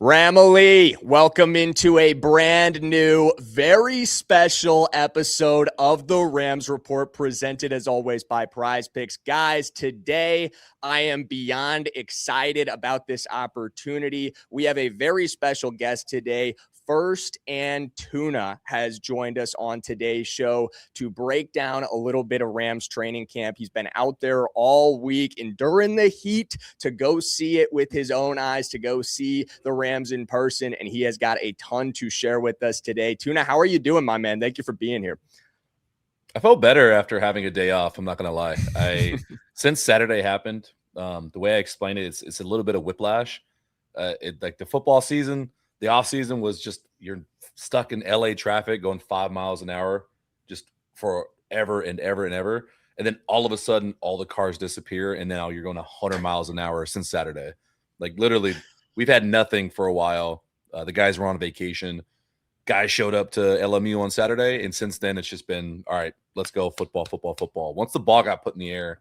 Ramily, welcome into a brand new, very special episode of the Rams Report, presented as always by PrizePicks. Guys, today I am beyond excited about this opportunity. We have a very special guest today. First and Tuna has joined us on today's show to break down a little bit of Rams training camp. He's been out there all week, enduring the heat to go see it with his own eyes, to go see the Rams in person, and he has got a ton to share with us today. Tuna, how are you doing, my man? Thank you for being here. I felt better after having a day off. I'm not going to lie. Since Saturday happened, the way I explained it, it's a little bit of whiplash. Like the football season, the offseason was just you're stuck in LA traffic going 5 miles an hour just forever and ever and ever. And then all of a sudden, all the cars disappear, and now you're going 100 miles an hour since Saturday. Like literally, we've had nothing for a while. The guys were on vacation. Guys showed up to LMU on Saturday, and since then, it's just been, all right, let's go football, football, football. Once the ball got put in the air,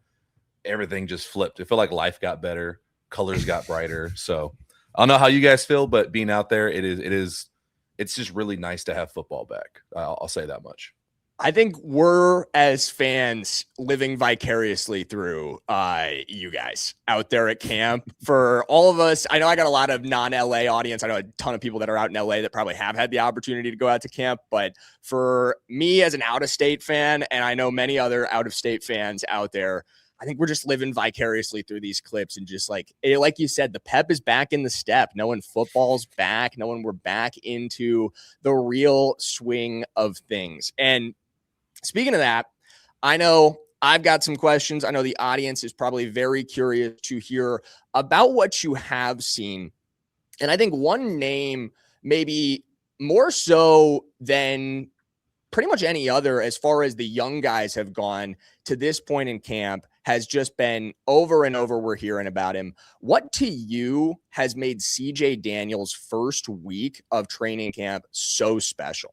everything just flipped. It felt like life got better. Colors got brighter. So I don't know how you guys feel, but being out there, it's just really nice to have football back. I'll say that much. I think we're, as fans, living vicariously through you guys out there at camp. For all of us, I know I got a lot of non-LA audience. I know a ton of people that are out in LA that probably have had the opportunity to go out to camp. But for me as an out-of-state fan, and I know many other out-of-state fans out there, I think we're just living vicariously through these clips, and just like you said, the pep is back in the step. Knowing football's back, knowing we're back into the real swing of things. And speaking of that, I know I've got some questions. I know the audience is probably very curious to hear about what you have seen. And I think one name, maybe more so than pretty much any other, as far as the young guys have gone to this point in camp, has just been over and over. We're hearing about him. What to you has made CJ Daniels' first week of training camp so special?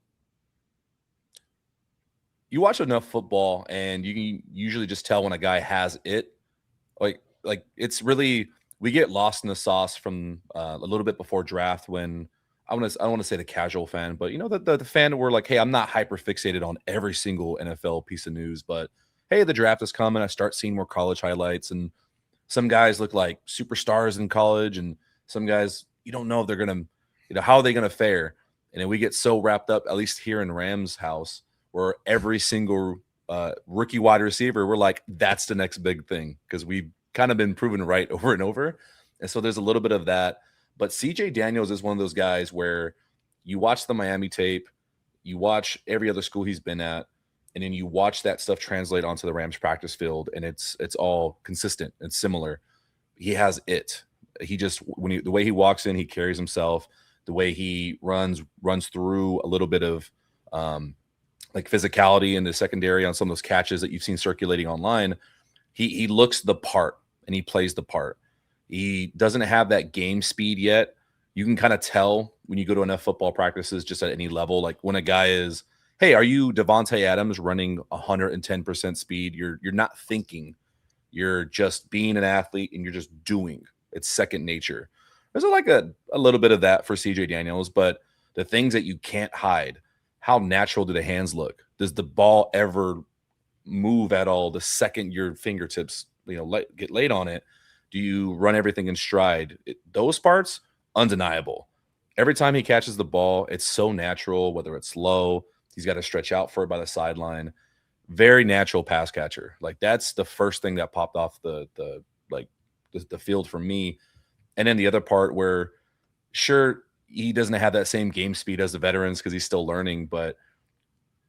You watch enough football, and you can usually just tell when a guy has it. Like it's really, we get lost in the sauce from a little bit before draft, when I don't want to say the casual fan, but the fan where like, hey, I'm not hyper fixated on every single NFL piece of news, but hey, the draft is coming. I start seeing more college highlights, and some guys look like superstars in college, and some guys you don't know if they're gonna, how are they gonna fare? And then we get so wrapped up, at least here in Rams house, where every single rookie wide receiver, we're like, that's the next big thing, because we've kind of been proven right over and over. And so there's a little bit of that. But CJ Daniels is one of those guys where you watch the Miami tape, you watch every other school he's been at, and then you watch that stuff translate onto the Rams practice field, and it's all consistent and similar. He has it. He just, the way he walks in, he carries himself, the way he runs through a little bit of like physicality in the secondary on some of those catches that you've seen circulating online. He looks the part, and he plays the part. He doesn't have that game speed yet. You can kind of tell when you go to enough football practices, just at any level, like when a guy is, hey, are you Devontae Adams running 110% speed? You're not thinking. You're just being an athlete, and you're just doing. It's second nature. There's like a little bit of that for CJ Daniels, but the things that you can't hide. How natural do the hands look? Does the ball ever move at all the second your fingertips, get laid on it? Do you run everything in stride? Those parts, undeniable. Every time he catches the ball, it's so natural, whether it's low, he's got to stretch out for it by the sideline. Very natural pass catcher. Like, that's the first thing that popped off the field for me. And then the other part where, sure, he doesn't have that same game speed as the veterans because he's still learning, but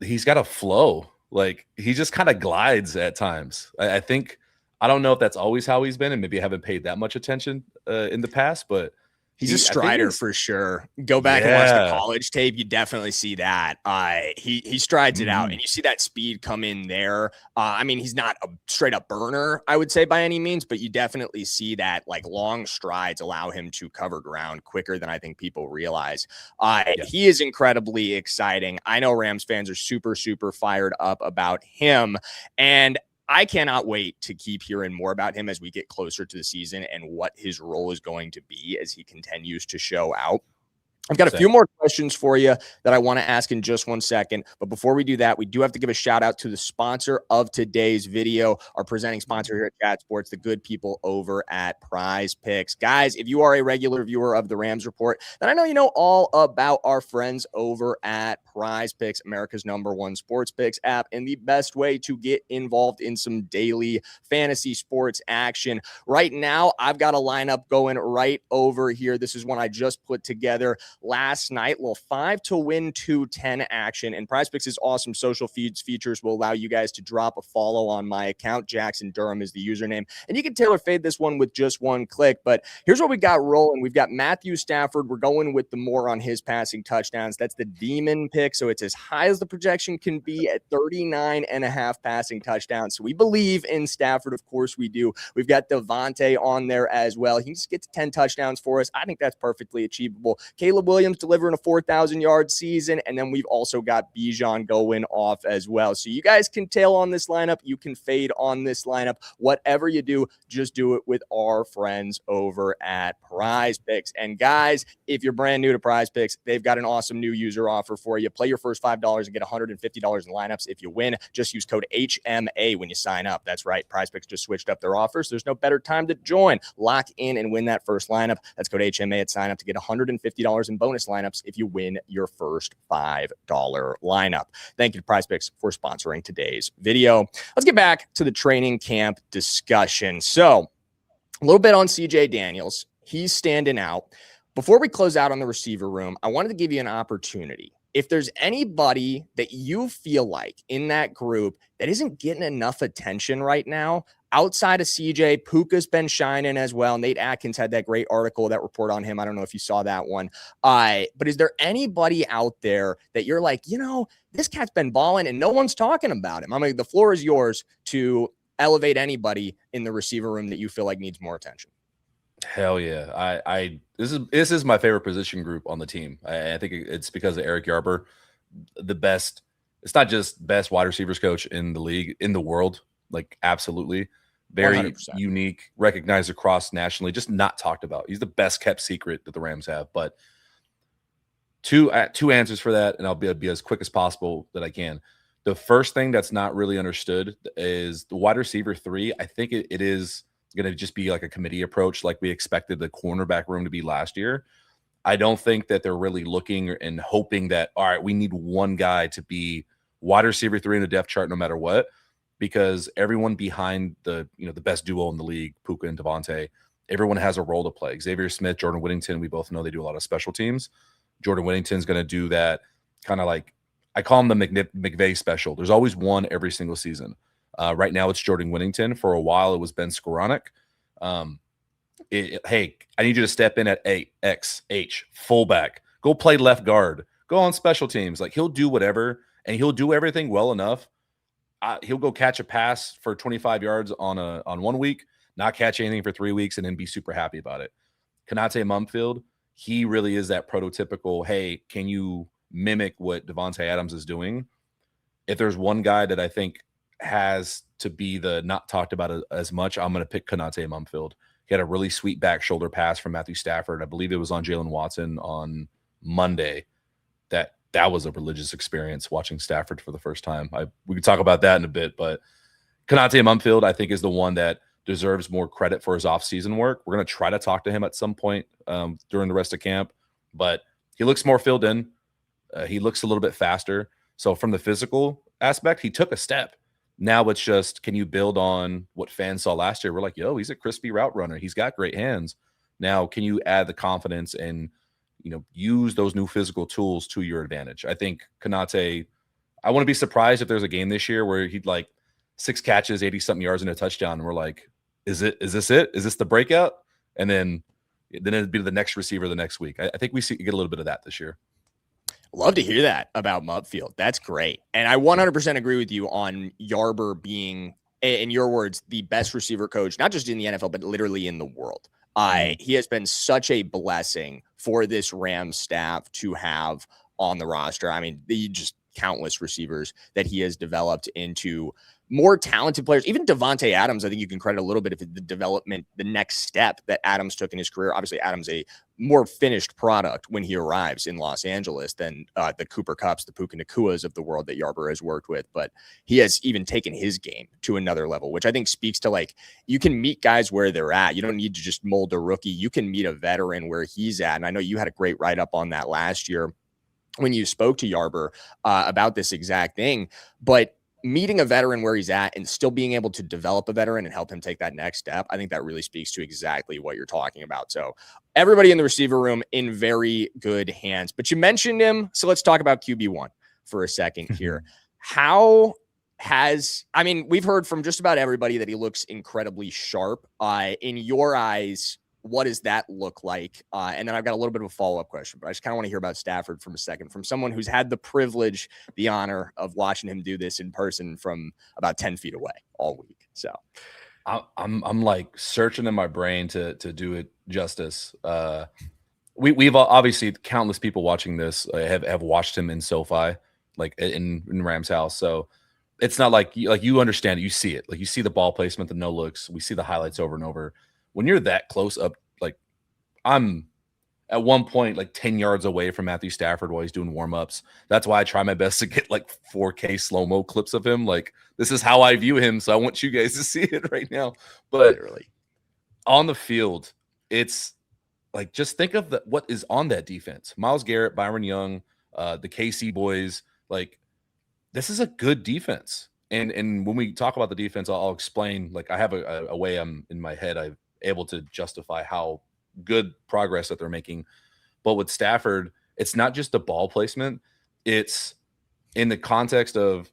he's got a flow. Like, he just kind of glides at times. I think, I don't know if that's always how he's been, and maybe I haven't paid that much attention in the past, but he's a strider for sure. Go back and watch the college tape. You definitely see that. He strides it out, and you see that speed come in there. I mean, he's not a straight up burner, I would say, by any means, but you definitely see that like long strides allow him to cover ground quicker than I think people realize. He is incredibly exciting. I know Rams fans are super, super fired up about him, and I cannot wait to keep hearing more about him as we get closer to the season and what his role is going to be as he continues to show out. I've got a few more questions for you that I want to ask in just one second. But before we do that, we do have to give a shout out to the sponsor of today's video, our presenting sponsor here at Chat Sports, the good people over at PrizePicks. Guys, if you are a regular viewer of the Rams Report, then I know you know all about our friends over at PrizePicks, America's #1 sports picks app, and the best way to get involved in some daily fantasy sports action. Right now, I've got a lineup going right over here. This is one I just put together last night. Little 5 to win 210 action, and PrizePicks' awesome social feeds features will allow you guys to drop a follow on my account. Jackson Durham is the username, and you can tailor fade this one with just one click. But here's what we got rolling. We've got Matthew Stafford. We're going with the more on his passing touchdowns. That's the demon pick, so it's as high as the projection can be at 39.5 passing touchdowns. So we believe in Stafford. Of course we do. We've got Devontae on there as well. He just gets 10 touchdowns for us. I think that's perfectly achievable. Caleb Williams delivering a 4,000-yard season, and then we've also got Bijan going off as well. So you guys can tail on this lineup. You can fade on this lineup. Whatever you do, just do it with our friends over at PrizePicks. And guys, if you're brand new to PrizePicks, they've got an awesome new user offer for you. Play your first $5 and get $150 in lineups. If you win, just use code HMA when you sign up. That's right. PrizePicks just switched up their offers. There's no better time to join. Lock in and win that first lineup. That's code HMA at sign up to get $150 in bonus lineups if you win your first $5 lineup. Thank you to PrizePicks for sponsoring today's video. Let's get back to the training camp discussion. So a little bit on CJ Daniels. He's standing out. Before we close out on the receiver room, I wanted to give you an opportunity. If there's anybody that you feel like in that group that isn't getting enough attention right now, outside of CJ, Puka's been shining as well. Nate Atkins had that great article, that report on him. I don't know if you saw that one. But is there anybody out there that you're like, this cat's been balling and no one's talking about him? I mean, the floor is yours to elevate anybody in the receiver room that you feel like needs more attention. Hell yeah. This is my favorite position group on the team. I think it's because of Eric Yarber, the best. It's not just best wide receivers coach in the league, in the world. Like, absolutely. Very 100%. Unique, recognized across nationally, just not talked about. He's the best kept secret that the Rams have. But two answers for that, and I'll be as quick as possible that I can. The first thing that's not really understood is the wide receiver 3. I think it is going to just be like a committee approach, like we expected the cornerback room to be last year. I don't think that they're really looking and hoping that, all right, we need one guy to be wide receiver 3 in the depth chart no matter what, because everyone behind the best duo in the league, Puka and Devontae, everyone has a role to play. Xavier Smith, Jordan Whittington, we both know they do a lot of special teams. Jordan Whittington's going to do that kind of like, I call him the McVay special. There's always one every single season. Right now it's Jordan Whittington. For a while it was Ben Skoranek. Hey, I need you to step in at XH, fullback. Go play left guard. Go on special teams. Like, he'll do whatever, and he'll do everything well enough. He'll go catch a pass for 25 yards on 1 week, not catch anything for 3 weeks, and then be super happy about it. Konate Mumfield, he really is that prototypical, hey, can you mimic what Devontae Adams is doing? If there's one guy that I think has to be the not talked about as much, I'm going to pick Konate Mumfield. He had a really sweet back shoulder pass from Matthew Stafford. I believe it was on Jalen Watson on Monday. That was a religious experience watching Stafford for the first time. We could talk about that in a bit, but Konate Mumfield, I think, is the one that deserves more credit for his offseason work. We're going to try to talk to him at some point during the rest of camp, but he looks more filled in. He looks a little bit faster. So from the physical aspect, he took a step. Now it's just, can you build on what fans saw last year? We're like, yo, he's a crispy route runner. He's got great hands. Now, can you add the confidence and, use those new physical tools to your advantage? I think Konate, I wouldn't be surprised if there's a game this year where he'd like 6 catches, 80-something yards and a touchdown. And we're like, is this it? Is this the breakout? And then it'd be the next receiver the next week. I think get a little bit of that this year. Love to hear that about Mumfield. That's great. And I 100% agree with you on Yarber being, in your words, the best receiver coach, not just in the NFL, but literally in the world. He has been such a blessing for this Rams staff to have on the roster. I mean, just countless receivers that he has developed into more talented players. Even Devontae Adams, I think you can credit a little bit of the development, the next step that Adams took in his career. Obviously, Adams a more finished product when he arrives in Los Angeles than the Cooper Kupps, the Puka Nacuas of the world that Yarber has worked with. But he has even taken his game to another level, which I think speaks to, like, you can meet guys where they're at. You don't need to just mold a rookie. You can meet a veteran where he's at. And I know you had a great write-up on that last year when you spoke to Yarber about this exact thing. But meeting a veteran where he's at and still being able to develop a veteran and help him take that next step, I think that really speaks to exactly what you're talking about. So everybody in the receiver room in very good hands. But you mentioned him, so let's talk about QB1 for a second here. We've heard from just about everybody that he looks incredibly sharp. In your eyes, what does that look like? And then I've got a little bit of a follow-up question, but I just kind of want to hear about Stafford from a second, from someone who's had the privilege, the honor of watching him do this in person from about 10 feet away all week. So I'm like searching in my brain to do it justice. We've obviously, countless people watching this have watched him in SoFi, like in Ram's house. So it's not like you understand it, you see it, like you see the ball placement, the no looks, we see the highlights over and over. When you're that close up, like I'm at one point like 10 yards away from Matthew Stafford while he's doing warm-ups. That's why I try my best to get like 4K slow-mo clips of him. Like, this is how I view him, so I want you guys to see it right now. But literally on the field, it's like, just think of what is on that defense. Myles Garrett, Byron Young, the KC boys. Like, this is a good defense. And when we talk about the defense, I'll explain. Like, I have a way I'm in my head I'm able to justify how good progress that they're making. But with Stafford, it's not just the ball placement. It's in the context of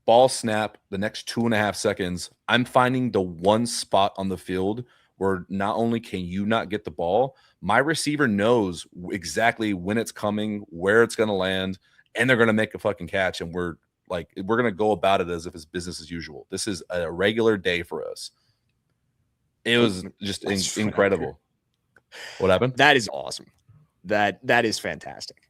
ball snap, the next 2.5 seconds, I'm finding the one spot on the field where not only can you not get the ball, my receiver knows exactly when it's coming, where it's going to land, and they're going to make a fucking catch. And we're going to go about it as if it's business as usual. This is a regular day for us. It was just incredible. What happened? That is awesome. That is fantastic.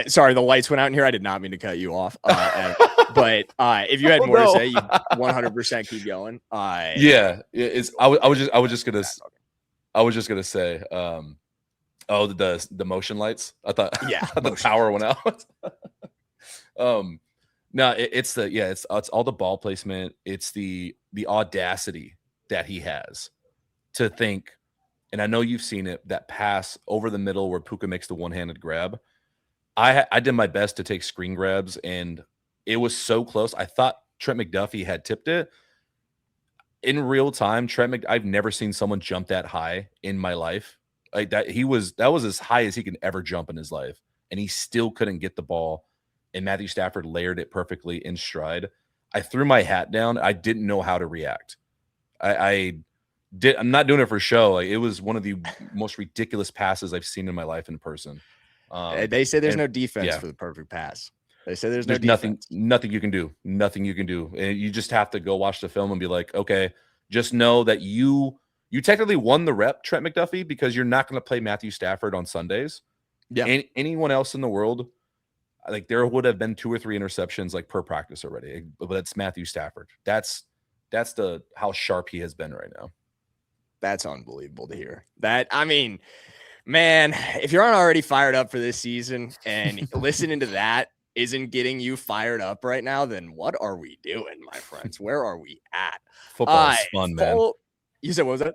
Sorry, the lights went out in here. I did not mean to cut you off. But if you had more to say, you 100% keep going. Yeah, I was just gonna say, the motion lights. I thought, yeah, the power went out. No, it's all the ball placement. It's the audacity that he has to think, and I know you've seen it, that pass over the middle where Puka makes the one-handed grab. I did my best to take screen grabs, and it was so close. I thought Trent McDuffie had tipped it. In real time, I've never seen someone jump that high in my life. Like that, that was as high as he can ever jump in his life, and he still couldn't get the ball. And Matthew Stafford layered it perfectly in stride. I threw my hat down. I didn't know how to react. I'm not doing it for show. Like, it was one of the most ridiculous passes I've seen in my life in person. They say there's no defense for the perfect pass. They say there's no defense. Nothing you can do. Nothing you can do. And you just have to go watch the film and be like, okay, just know that you technically won the rep, Trent McDuffie, because you're not going to play Matthew Stafford on Sundays. Yeah. Anyone else in the world, like, there would have been 2 or 3 interceptions like per practice already. But it's Matthew Stafford. That's how sharp he has been right now. That's unbelievable to hear. Man, if you're not already fired up for this season and listening to that isn't getting you fired up right now, then what are we doing, my friends? Where are we at? Football is fun, man. You said, what was that?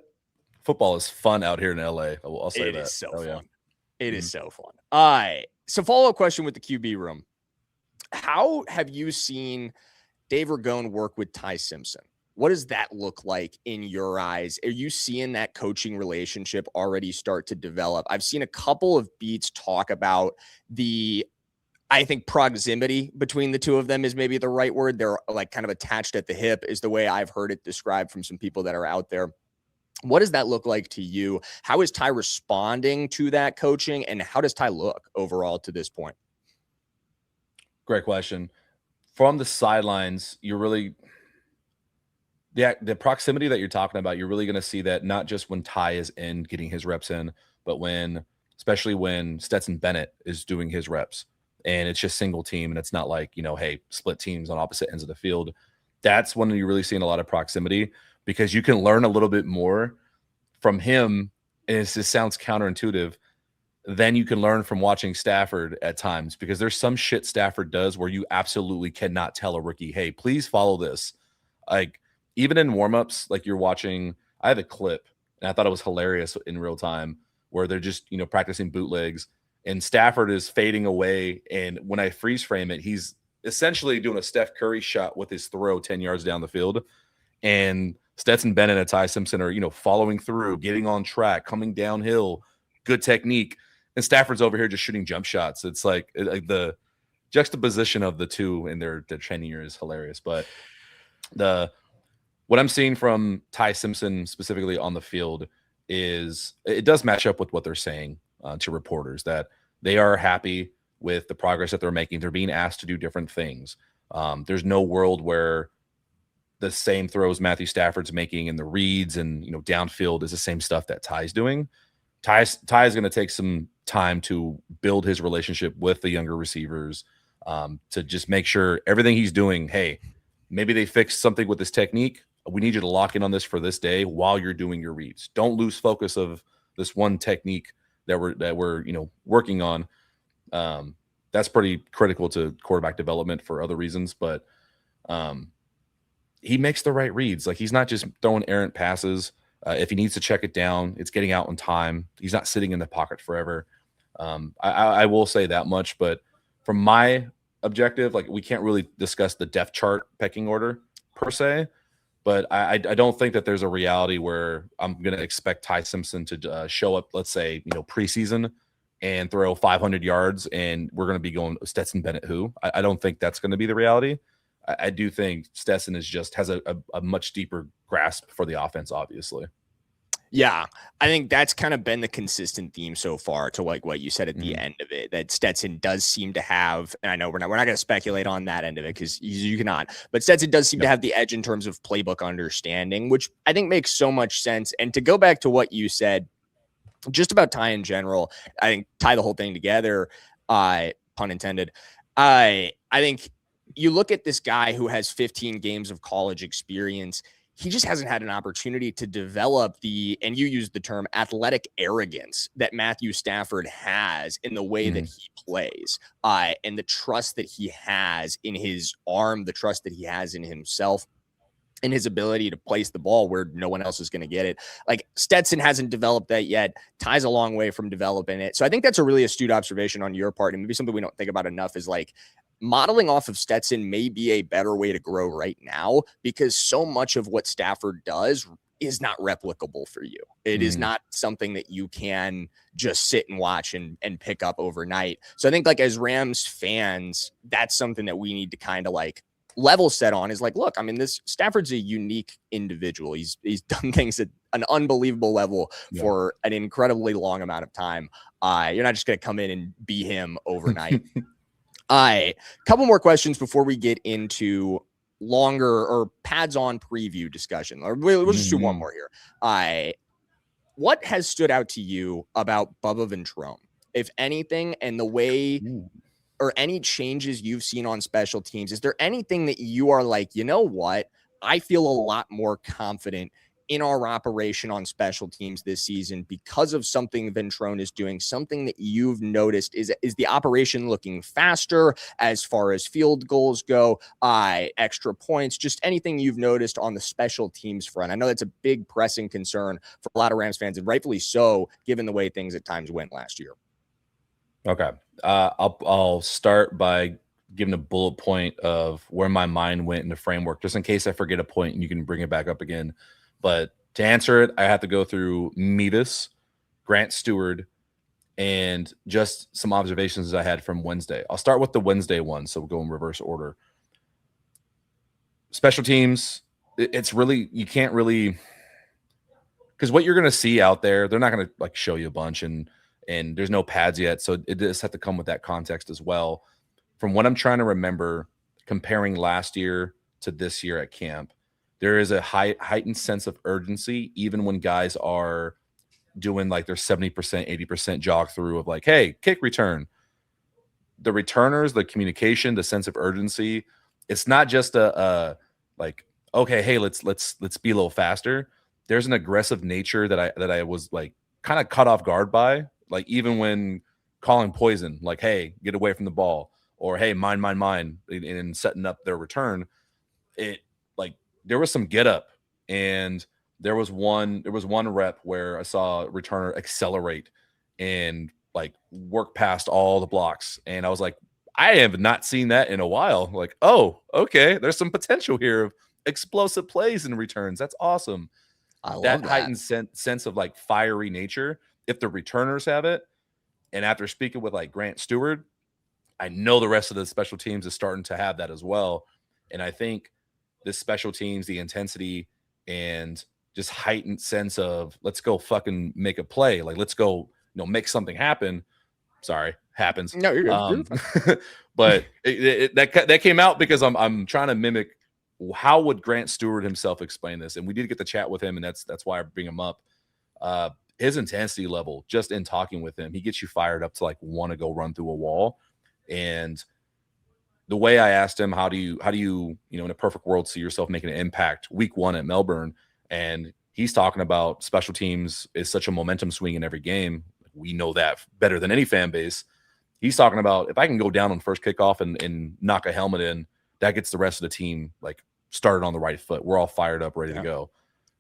Football is fun out here in LA. I'll say that. It is so fun. Yeah. It is so fun. So follow-up question with the QB room. How have you seen Dave Ragone work with Ty Simpson? What does that look like in your eyes? Are you seeing that coaching relationship already start to develop? I've seen a couple of beats talk about I think proximity between the two of them is maybe the right word. They're like kind of attached at the hip is the way I've heard it described from some people that are out there. What does that look like to you? How is Ty responding to that coaching, and how does Ty look overall to this point? Great question. From the sidelines, you're really the proximity that you're talking about, you're really going to see that not just when Ty is in getting his reps in, but especially when Stetson Bennett is doing his reps, and it's just single team, and it's not like, hey, split teams on opposite ends of the field. That's when you're really seeing a lot of proximity, because you can learn a little bit more from him. And it just sounds counterintuitive. then you can learn from watching Stafford at times, because there's some shit Stafford does where you absolutely cannot tell a rookie, hey, please follow this. Like, even in warmups, like you're watching, I have a clip and I thought it was hilarious in real time where they're just, practicing bootlegs and Stafford is fading away. And when I freeze frame it, he's essentially doing a Steph Curry shot with his throw 10 yards down the field. And Stetson Bennett and Ty Simpson are, following through, getting on track, coming downhill, good technique. And Stafford's over here just shooting jump shots. It's like the juxtaposition of the two in their tenure is hilarious. But what I'm seeing from Ty Simpson specifically on the field is it does match up with what they're saying to reporters, that they are happy with the progress that they're making. They're being asked to do different things. There's no world where the same throws Matthew Stafford's making in the reads and downfield is the same stuff that Ty's doing. Ty is going to take some time to build his relationship with the younger receivers, to just make sure everything he's doing, hey, maybe they fixed something with this technique. We need you to lock in on this for this day while you're doing your reads. Don't lose focus of this one technique that we're working on. That's pretty critical to quarterback development for other reasons, but he makes the right reads. Like, he's not just throwing errant passes. If he needs to check it down, it's getting out in time. He's not sitting in the pocket forever. I will say that much, but from my objective, like, we can't really discuss the depth chart pecking order per se, but I don't think that there's a reality where I'm going to expect Ty Simpson to show up, let's say, preseason and throw 500 yards and we're going to be going Stetson Bennett who. I don't think that's going to be the reality. I do think Stetson has a much deeper grasp for the offense, obviously. Yeah, I think that's kind of been the consistent theme so far, to like what you said at the end of it, that Stetson does seem to have, and I know we're not going to speculate on that end of it because you cannot, but Stetson does seem to have the edge in terms of playbook understanding, which I think makes so much sense. And to go back to what you said just about Ty in general, I think tie the whole thing together, pun intended. I think you look at this guy who has 15 games of college experience. He just hasn't had an opportunity to develop and you used the term, athletic arrogance that Matthew Stafford has in the way that he plays, and the trust that he has in his arm, the trust that he has in himself, and his ability to place the ball where no one else is going to get it. Like, Stetson hasn't developed that yet. Ty's a long way from developing it. So I think that's a really astute observation on your part. And maybe something we don't think about enough is, like, modeling off of Stetson may be a better way to grow right now, because so much of what Stafford does is not replicable for you. It is not something that you can just sit and watch and pick up overnight. So I think, like, as Rams fans, that's something that we need to kind of like level set on, is like, look, I mean, this Stafford's a unique individual. He's done things at an unbelievable level for an incredibly long amount of time. You're not just going to come in and be him overnight. Couple more questions before we get into longer or pads on preview discussion. Or we'll just do one more here. What has stood out to you about Bubba Ventrone, if anything, and the way or any changes you've seen on special teams? Is there anything that you are like, you know what, I feel a lot more confident in our operation on special teams this season because of something Ventrone is doing? Something that you've noticed is the operation looking faster as far as field goals go, extra points, just anything you've noticed on the special teams front? I know that's a big pressing concern for a lot of Rams fans, and rightfully so, given the way things at times went last year. Okay. I'll start by giving a bullet point of where my mind went in the framework, just in case I forget a point and you can bring it back up again. But to answer it, I have to go through Mevis, Grant Stewart, and just some observations I had from Wednesday. I'll start with the Wednesday one, so we'll go in reverse order. Special teams, it's really, you can't really, because what you're going to see out there, they're not going to like show you a bunch, and there's no pads yet, so it does have to come with that context as well. From what I'm trying to remember, comparing last year to this year at camp, there is a heightened sense of urgency, even when guys are doing like their 70%, 80% jog through of like, hey, kick return. The returners, the communication, the sense of urgency, it's not just a like, okay, hey, let's be a little faster. There's an aggressive nature that I was like kind of caught off guard by like even when calling poison, like, hey, get away from the ball, or hey, mine, and setting up their return, it like there was some get up, and there was one rep where I saw a returner accelerate and like work past all the blocks, and I was like, I have not seen that in a while. Like, oh, okay, there's some potential here of explosive plays and returns. That's awesome. I love That that. heightened sense of like fiery nature, if the returners have it. And after speaking with like Grant Stewart, I know the rest of the special teams is starting to have that as well. And I think the special teams, the intensity, and just heightened sense of let's go fucking make a play. Like, let's go, make something happen. Sorry, happens. No, you're good. But that came out because I'm trying to mimic how would Grant Stewart himself explain this, and we did get to chat with him, and that's why I bring him up. His intensity level, just in talking with him, he gets you fired up to like want to go run through a wall. And the way I asked him, how do you in a perfect world see yourself making an impact week 1 at Melbourne, and he's talking about special teams is such a momentum swing in every game. We know that better than any fan base. He's talking about if I can go down on first kickoff and knock a helmet in, that gets the rest of the team like started on the right foot. We're all fired up, ready to go.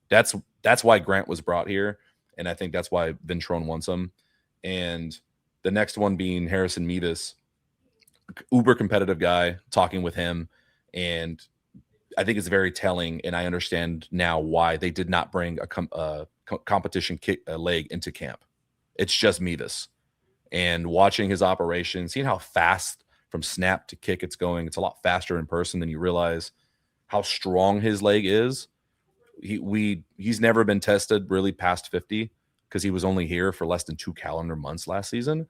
That's why Grant was brought here, and I think that's why Ventrone wants him. And the next one being Harrison Mevis, uber competitive guy, talking with him, and I think it's very telling, and I understand now why they did not bring a competition kick leg into camp. It's just Mevis. And watching his operation, seeing how fast from snap to kick it's going, it's a lot faster in person than you realize. How strong his leg is. He's never been tested really past 50 because he was only here for less than 2 calendar months last season.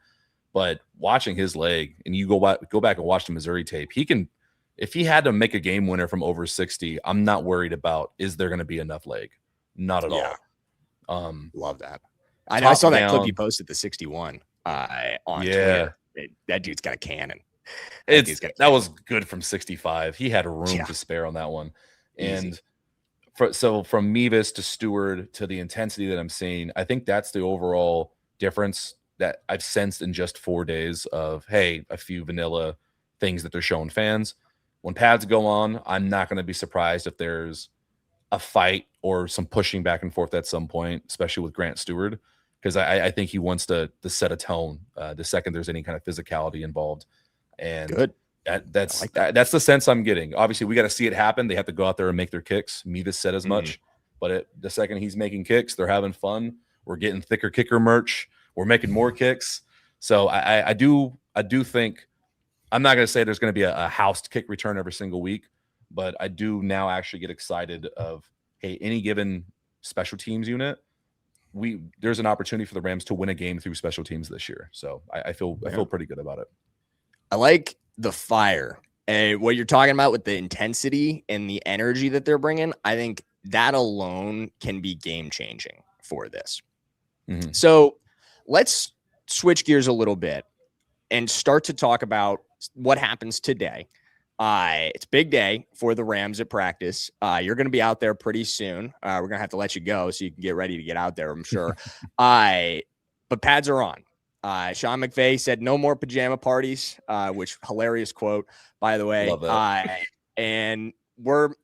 But watching his leg, and you go back and watch the Missouri tape, he can, if he had to make a game winner from over 60, I'm not worried about is there going to be enough leg. Not at all. Love that. I saw that clip you posted, the 61 on Twitter. That dude's got a cannon. That was good from 65. He had room to spare on that one. And so from Mevis to Stewart to the intensity that I'm seeing, I think that's the overall difference that I've sensed in just 4 days of, hey, a few vanilla things that they're showing fans. When pads go on, I'm not going to be surprised if there's a fight or some pushing back and forth at some point, especially with Grant Stewart, because I think he wants to set a tone the second there's any kind of physicality involved. And good. That's the sense I'm getting. Obviously, we got to see it happen. They have to go out there and make their kicks. Mevis said as much, but the second he's making kicks, they're having fun. We're getting thicker kicker merch. We're making more kicks. So I do think, I'm not going to say there's going to be a housed kick return every single week, but I do now actually get excited of, hey, any given special teams unit, there's an opportunity for the Rams to win a game through special teams this year. So I feel pretty good about it. I like the fire and what you're talking about with the intensity and the energy that they're bringing. I think that alone can be game changing for this. So let's switch gears a little bit and start to talk about what happens today. It's a big day for the Rams at practice. You're going to be out there pretty soon. We're going to have to let you go so you can get ready to get out there, I'm sure. But pads are on. Sean McVay said no more pajama parties, which hilarious quote, by the way. Love that. And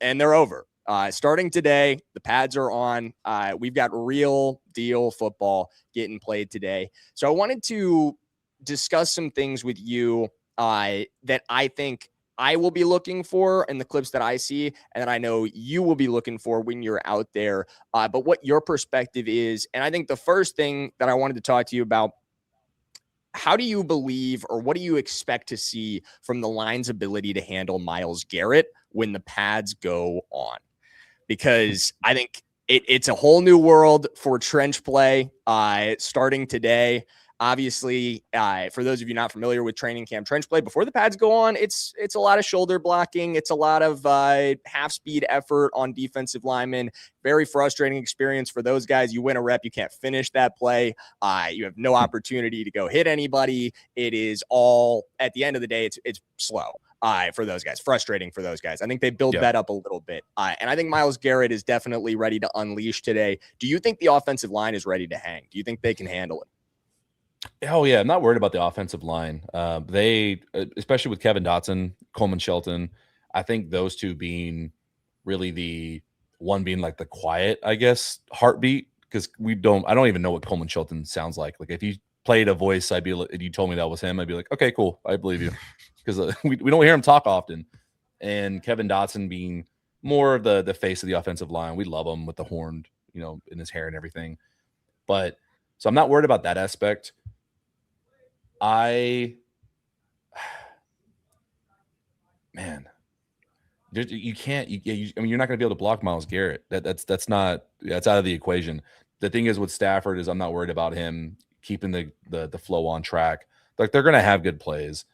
they're over. Starting today, the pads are on. We've got real deal football getting played today. So I wanted to discuss some things with you that I think I will be looking for in the clips that I see, and that I know you will be looking for when you're out there, but what your perspective is. And I think the first thing that I wanted to talk to you about, how do you believe, or what do you expect to see from the line's ability to handle Myles Garrett when the pads go on? Because I think it's a whole new world for trench play starting today. Obviously, for those of you not familiar with training camp trench play, before the pads go on, it's a lot of shoulder blocking. It's a lot of half-speed effort on defensive linemen. Very frustrating experience for those guys. You win a rep, you can't finish that play. You have no opportunity to go hit anybody. It is all, at the end of the day, it's slow for those guys. Frustrating for those guys. I think they build that up a little bit. And I think Myles Garrett is definitely ready to unleash today. Do you think the offensive line is ready to hang? Do you think they can handle it? Oh yeah, I'm not worried about the offensive line. They, especially with Kevin Dotson, Coleman Shelton, I think those two being really the one being like the quiet, I guess, heartbeat. Because I don't even know what Coleman Shelton sounds like. Like if you played a voice, if you told me that was him, I'd be like, okay, cool, I believe you, because we don't hear him talk often. And Kevin Dotson being more of the face of the offensive line, we love him with the horn, in his hair and everything. But so I'm not worried about that aspect. I man, you can't. I mean, you're not going to be able to block Myles Garrett. That's out of the equation. The thing is with Stafford is I'm not worried about him keeping the flow on track. Like they're going to have good plays.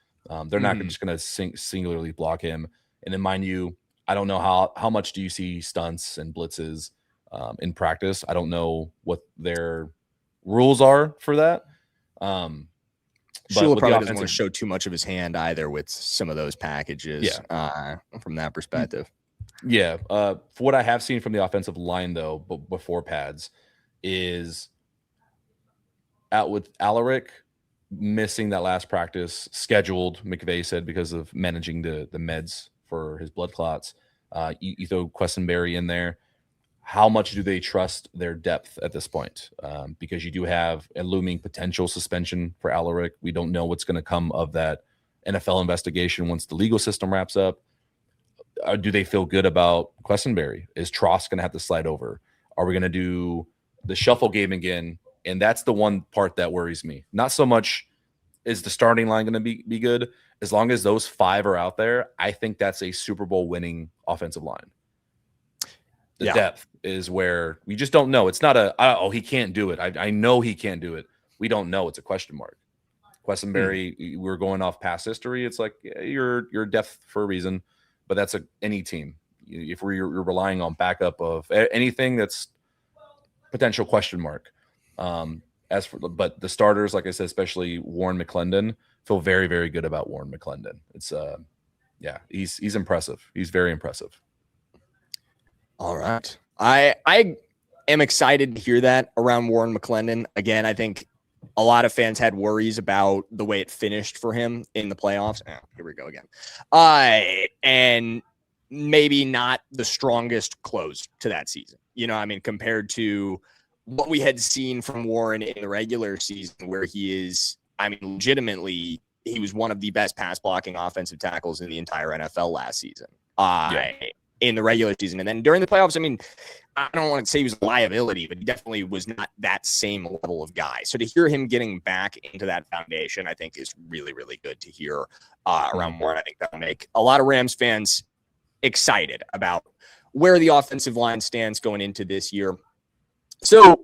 They're not just going to singularly block him. And then mind you, I don't know how much do you see stunts and blitzes in practice. I don't know what their rules are for that. Shula probably doesn't want to show too much of his hand either with some of those packages. From that perspective. Yeah. For what I have seen from the offensive line, though, before pads, is out with Alaric missing that last practice, scheduled, McVay said, because of managing the meds for his blood clots. You throw Quessenberry in there. How much do they trust their depth at this point? Because you do have a looming potential suspension for Alaric. We don't know what's going to come of that NFL investigation once the legal system wraps up. Do they feel good about Quessenberry? Is Tross going to have to slide over? Are we going to do the shuffle game again? And that's the one part that worries me. Not so much is the starting line going to be good. As long as those five are out there, I think that's a Super Bowl winning offensive line. The depth is where we just don't know. It's not he can't do it. I know he can't do it. We don't know. It's a question mark. Quessenberry, we're going off past history. It's like you're depth for a reason, but that's any team. If you're relying on backup of anything, that's potential question mark. But the starters, like I said, especially Warren McClendon, feel very, very good about Warren McClendon. It's he's impressive. He's very impressive. All right. I am excited to hear that around Warren McClendon. Again, I think a lot of fans had worries about the way it finished for him in the playoffs. Here we go again. And maybe not the strongest close to that season. Compared to what we had seen from Warren in the regular season, where he is, legitimately, he was one of the best pass blocking offensive tackles in the entire NFL last season. In the regular season. And then during the playoffs, I don't want to say he was a liability, but he definitely was not that same level of guy. So to hear him getting back into that foundation, I think is really, really good to hear around Warren. I think that'll make a lot of Rams fans excited about where the offensive line stands going into this year. So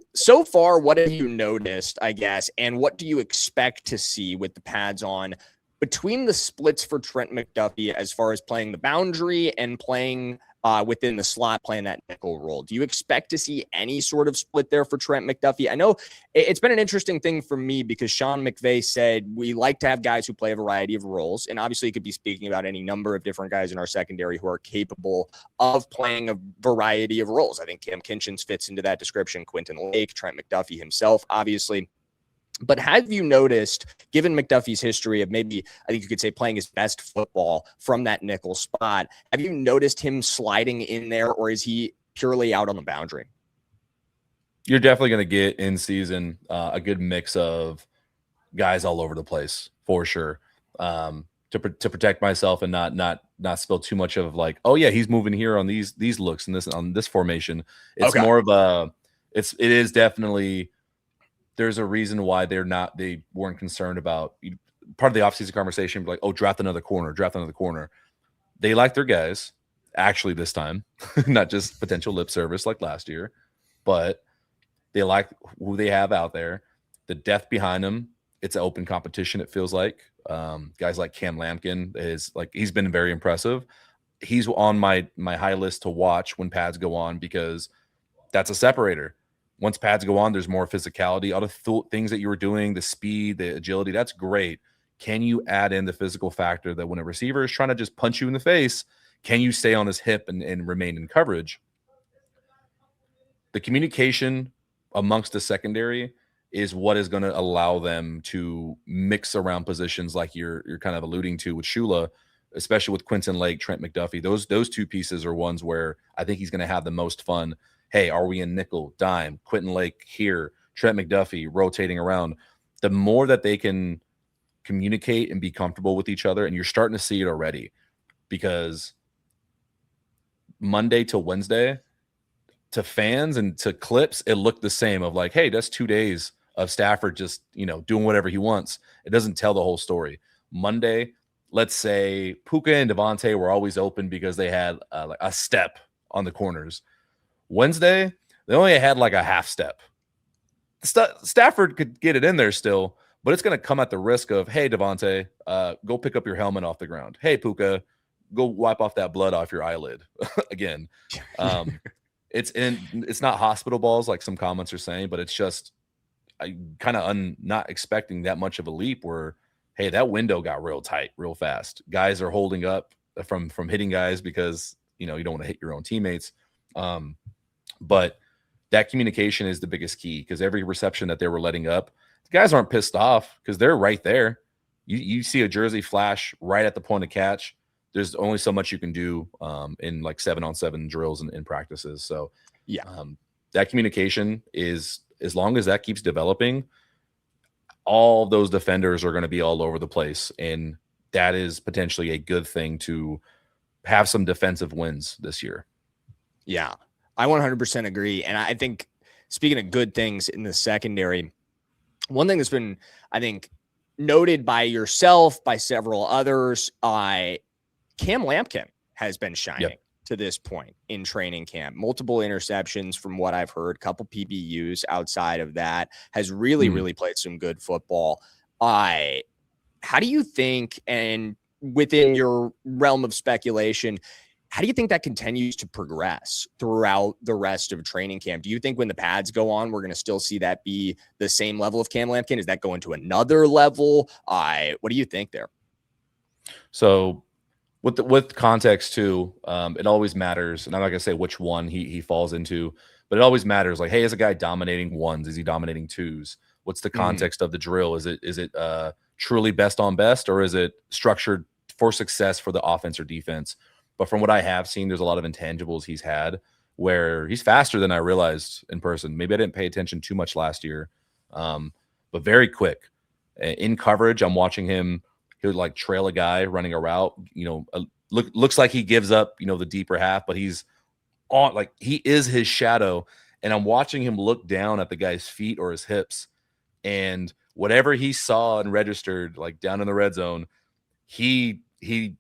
far, what have you noticed, I guess, and what do you expect to see with the pads on between the splits for Trent McDuffie as far as playing the boundary and playing within the slot, playing that nickel role? Do you expect to see any sort of split there for Trent McDuffie? I know it's been an interesting thing for me because Sean McVay said we like to have guys who play a variety of roles. And obviously, he could be speaking about any number of different guys in our secondary who are capable of playing a variety of roles. I think Cam Kinchins fits into that description, Quentin Lake, Trent McDuffie himself, obviously. But have you noticed, given McDuffie's history of maybe, I think you could say, playing his best football from that nickel spot, have you noticed him sliding in there, or is he purely out on the boundary? You're definitely going to get in season a good mix of guys all over the place for sure. To protect myself and not spill too much of like, oh yeah, he's moving here on these looks and this formation. It's more of it is definitely. There's a reason why they weren't concerned about part of the offseason conversation, like, oh, draft another corner. They like their guys, actually, this time, not just potential lip service like last year, but they like who they have out there, the depth behind them. It's an open competition, it feels like. Guys like Cam Lampkin he's been very impressive. He's on my high list to watch when pads go on because that's a separator. Once pads go on, there's more physicality. Other things that you were doing, the speed, the agility, that's great. Can you add in the physical factor that when a receiver is trying to just punch you in the face, can you stay on his hip and remain in coverage? The communication amongst the secondary is what is going to allow them to mix around positions like you're kind of alluding to with Shula, especially with Quinton Lake, Trent McDuffie. Those two pieces are ones where I think he's going to have the most fun. Hey, are we in nickel, dime, Quinton Lake here, Trent McDuffie rotating around? The more that they can communicate and be comfortable with each other, and you're starting to see it already, because Monday to Wednesday, to fans and to clips, it looked the same of like, hey, that's 2 days of Stafford just, doing whatever he wants. It doesn't tell the whole story. Monday, let's say Puka and Devontae were always open because they had like a step on the corners. Wednesday, they only had like a half step. Stafford could get it in there still, but it's going to come at the risk of, hey, Devontae, go pick up your helmet off the ground. Hey, Puka, go wipe off that blood off your eyelid again. It's not hospital balls like some comments are saying, but it's just not expecting that much of a leap where, hey, that window got real tight real fast. Guys are holding up from hitting guys because you don't want to hit your own teammates. But that communication is the biggest key, because every reception that they were letting up, the guys aren't pissed off because they're right there. You see a jersey flash right at the point of catch. There's only so much you can do in like 7-on-7 drills and practices. So yeah, that communication is, as long as that keeps developing, all those defenders are going to be all over the place. And that is potentially a good thing to have some defensive wins this year. Yeah, I 100% agree. And I think, speaking of good things in the secondary, one thing that's been, I think, noted by yourself, by several others, Cam Lampkin has been shining to this point in training camp. Multiple interceptions from what I've heard, couple PBUs outside of that, has really played some good football. How do you think, and within your realm of speculation, how do you think that continues to progress throughout the rest of training camp? Do you think when the pads go on, we're going to still see that be the same level of Cam Lampkin? Is that going to another level? What do you think there? So with context too, it always matters. And I'm not going to say which one he falls into, but it always matters. Like, hey, is a guy dominating ones? Is he dominating twos? What's the context of the drill? Is it truly best on best, or is it structured for success for the offense or defense? But from what I have seen, there's a lot of intangibles he's had where he's faster than I realized in person. Maybe I didn't pay attention too much last year, but very quick. In coverage, I'm watching him. He would like trail a guy running a route. Looks like he gives up, the deeper half, but he's on, like, he is his shadow. And I'm watching him look down at the guy's feet or his hips, and whatever he saw and registered, like down in the red zone, he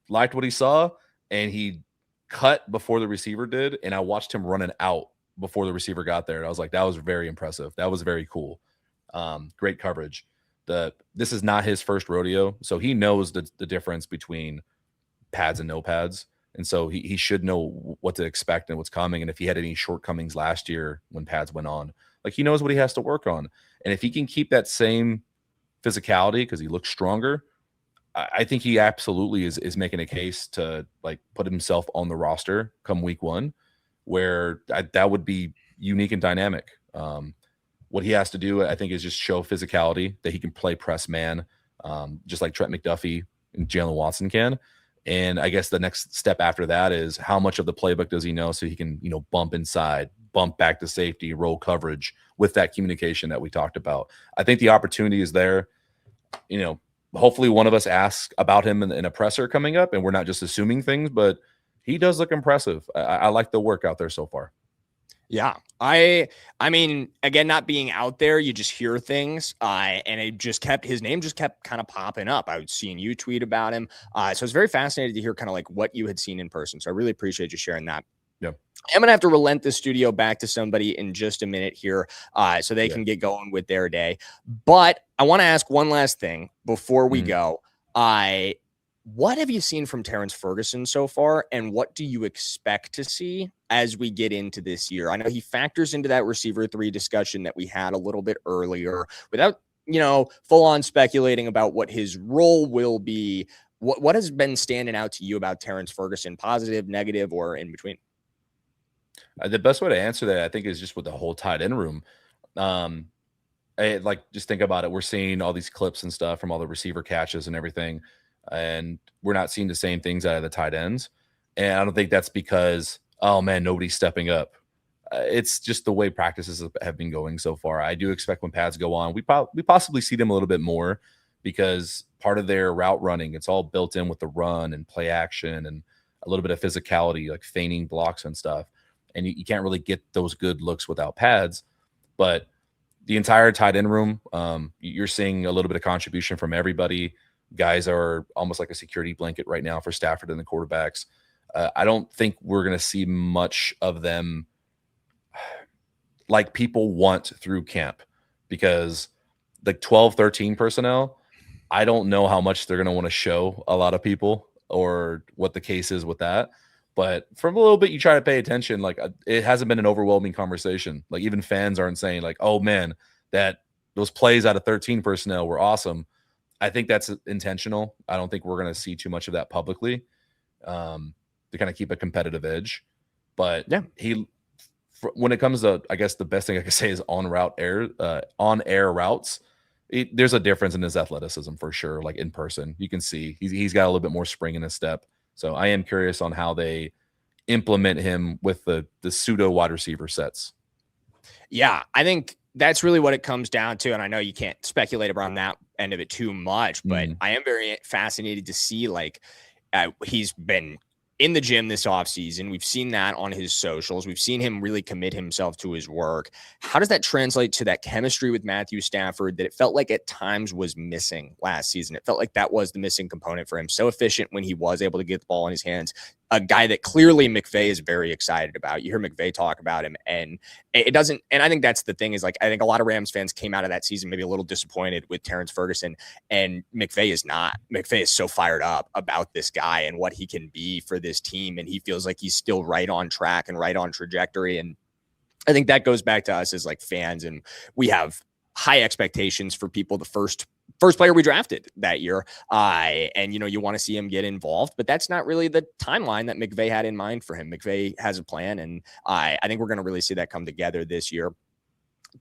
liked what he saw, and he cut before the receiver did. And I watched him running out before the receiver got there. And I was like, that was very impressive. That was very cool. Great coverage. This is not his first rodeo, so he knows the difference between pads and no pads. And so he should know what to expect and what's coming. And if he had any shortcomings last year when pads went on, like, he knows what he has to work on. And if he can keep that same physicality because he looks stronger, I think he absolutely is making a case to like put himself on the roster come week one, where that would be unique and dynamic. What he has to do, I think, is just show physicality, that he can play press man, just like Trent McDuffie and Jalen Watson can. And I guess the next step after that is how much of the playbook does he know, so he can, bump inside, bump back to safety, roll coverage with that communication that we talked about. I think the opportunity is there. Hopefully one of us asks about him in a presser coming up, and we're not just assuming things, but he does look impressive. I like the work out there so far. Yeah. I mean, again, not being out there, you just hear things. And his name just kept kind of popping up. I was seeing you tweet about him. So it's very fascinating to hear kind of like what you had seen in person. So I really appreciate you sharing that. Yeah. I'm going to have to relent the studio back to somebody in just a minute here so they can get going with their day. But I want to ask one last thing before we go. What have you seen from Terrence Ferguson so far, and what do you expect to see as we get into this year? I know he factors into that receiver 3 discussion that we had a little bit earlier. Without, full on speculating about what his role will be, what has been standing out to you about Terrence Ferguson, positive, negative, or in between? The best way to answer that, I think, is just with the whole tight end room. like, just think about it. We're seeing all these clips and stuff from all the receiver catches and everything, and we're not seeing the same things out of the tight ends. And I don't think that's because, oh man, nobody's stepping up. It's just the way practices have been going so far. I do expect when pads go on, we possibly see them a little bit more, because part of their route running, it's all built in with the run and play action and a little bit of physicality, like feigning blocks and stuff. And you can't really get those good looks without pads. But the entire tight end room, you're seeing a little bit of contribution from everybody. Guys are almost like a security blanket right now for Stafford and the quarterbacks. I don't think we're going to see much of them like people want through camp, because the 12, 13 personnel, I don't know how much they're going to want to show a lot of people or what the case is with that. But from a little bit, you try to pay attention. Like, it hasn't been an overwhelming conversation. Like, even fans aren't saying like, "Oh man, that those plays out of 13 personnel were awesome." I think that's intentional. I don't think we're going to see too much of that publicly, to kind of keep a competitive edge. But yeah, when it comes to, I guess the best thing I can say is on air routes. There's a difference in his athleticism for sure. Like, in person, you can see he's got a little bit more spring in his step. So I am curious on how they implement him with the pseudo wide receiver sets. Yeah, I think that's really what it comes down to. And I know you can't speculate around that end of it too much, but I am very fascinated to see, like, he's been in the gym this offseason. We've seen that on his socials. We've seen him really commit himself to his work. How does that translate to that chemistry with Matthew Stafford that it felt like at times was missing last season? It felt like that was the missing component for him. So efficient when he was able to get the ball in his hands. A guy that clearly McVay is very excited about. You hear McVay talk about him, and it doesn't. And I think that's the thing, is like, I think a lot of Rams fans came out of that season maybe a little disappointed with Terrence Ferguson, and McVay is not. McVay is so fired up about this guy and what he can be for this team, and he feels like he's still right on track and right on trajectory. And I think that goes back to us as like fans, and we have high expectations for people. The first player we drafted that year. And, you want to see him get involved, but that's not really the timeline that McVay had in mind for him. McVay has a plan, and I think we're going to really see that come together this year.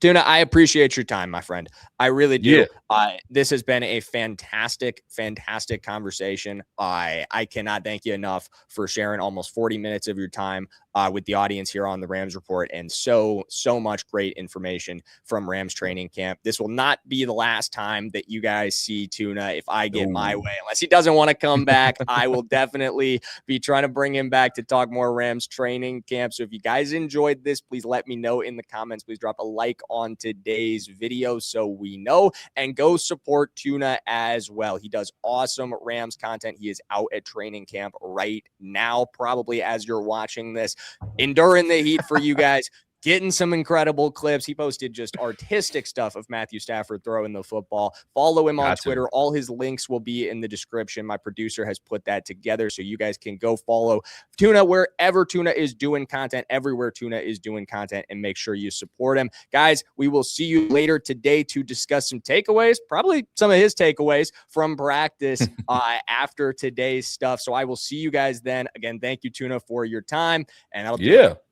Tuna, I appreciate your time, my friend. I really do. Yeah. This has been a fantastic, fantastic conversation. I cannot thank you enough for sharing almost 40 minutes of your time with the audience here on the Rams Report, and so much great information from Rams training camp. This will not be the last time that you guys see Tuna if I get my way. Unless he doesn't want to come back, I will definitely be trying to bring him back to talk more Rams training camp. So if you guys enjoyed this, please let me know in the comments. Please drop a like on today's video so we know, and go support Tuna as well. He does awesome Rams content. He is out at training camp right now, probably as you're watching this, enduring the heat for you guys, getting some incredible clips. He posted just artistic stuff of Matthew Stafford throwing the football. Follow him on Twitter. All his links will be in the description. My producer has put that together, so you guys can go follow Tuna wherever Tuna is doing content, everywhere Tuna is doing content, and make sure you support him. Guys, we will see you later today to discuss some takeaways, probably some of his takeaways from practice after today's stuff. So I will see you guys then. Again, thank you, Tuna, for your time. And that'll do it.